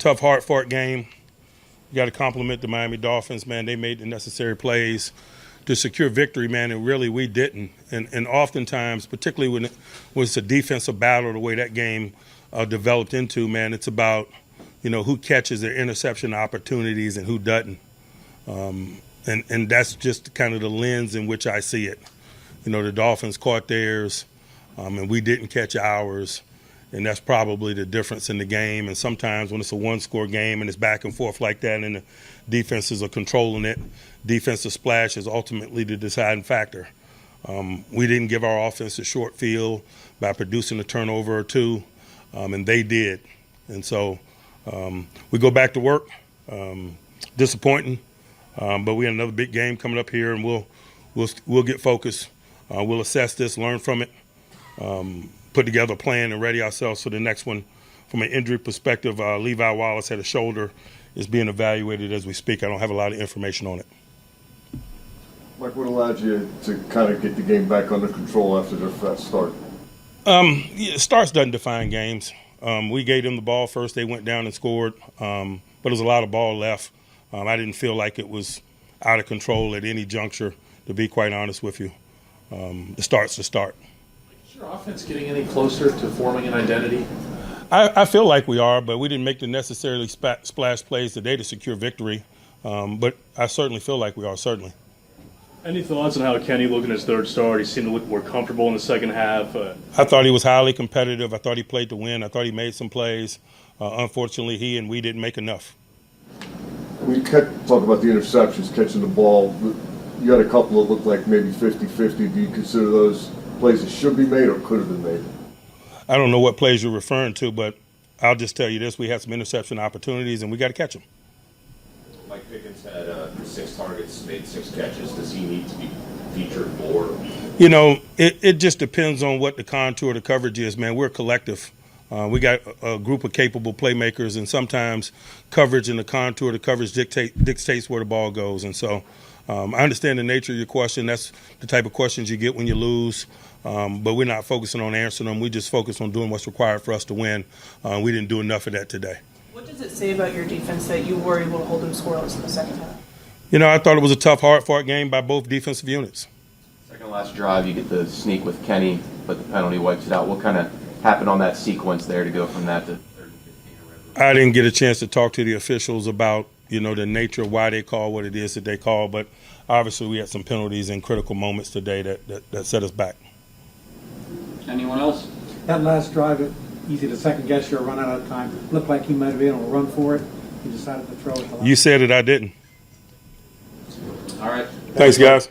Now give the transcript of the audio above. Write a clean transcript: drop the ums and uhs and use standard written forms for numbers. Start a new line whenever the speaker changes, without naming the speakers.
tough, hard-fought game. You got to compliment the Miami Dolphins, man. They made the necessary plays to secure victory, man, and really we didn't. And oftentimes, particularly when it was a defensive battle, the way that game developed into, man, it's about, who catches their interception opportunities and who doesn't. And that's just kind of the lens in which I see it. The Dolphins caught theirs, and we didn't catch ours. And that's probably the difference in the game. And sometimes when it's a one-score game and it's back and forth like that and the defenses are controlling it, defensive splash is ultimately the deciding factor. We didn't give our offense a short field by producing a turnover or two, and they did. And so we go back to work, disappointing, but we have another big game coming up here, and we'll get focused. We'll assess this, learn from it, put together a plan and ready ourselves for the next one. From an injury perspective, Levi Wallace had a shoulder, is being evaluated as we speak. I don't have a lot of information on it.
Mike, what allowed you to kind of get the game back under control after their fast start?
Starts doesn't define games. We gave them the ball first. They went down and scored, but there was a lot of ball left. I didn't feel like it was out of control at any juncture, to be quite honest with you. The start's the start.
Is your offense getting any closer to forming an identity?
I feel like we are, but we didn't make the necessarily splash plays today to secure victory. But I certainly feel like we are, certainly.
Any thoughts on how Kenny looked in his third start? He seemed to look more comfortable in the second half.
I thought he was highly competitive. I thought he played to win. I thought he made some plays. Unfortunately, he and we didn't make enough.
We talk about the interceptions, catching the ball. You had a couple that looked like maybe 50-50. Do you consider those plays that should be made or could have been made?
I don't know what plays you're referring to, but I'll just tell you this. We had some interception opportunities, and we got to catch them.
Mike Pickens had 6 targets, made 6 catches. Does he need to be featured more?
It just depends on what the contour of the coverage is, man. We're a collective. We got a group of capable playmakers, and sometimes coverage and the contour of the coverage dictates where the ball goes. And so I understand the nature of your question. That's the type of questions you get when you lose. But we're not focusing on answering them. We just focus on doing what's required for us to win. We didn't do enough of that today.
What does it say about your defense that you were able to hold them scoreless in the second half?
I thought it was a tough, hard-fought game by both defensive units.
Second last drive, you get the sneak with Kenny, but the penalty wipes it out. What kind of happened on that sequence there to go from that to 3rd and 15?
I didn't get a chance to talk to the officials about, the nature of why they call what it is that they call, but obviously we had some penalties in critical moments today that set us back.
Anyone else?
That last drive, easy to second guess. You're run out of time. Looked like he might have been able to run for it. He decided to throw it.
You said it, I didn't.
All right.
Thanks, guys.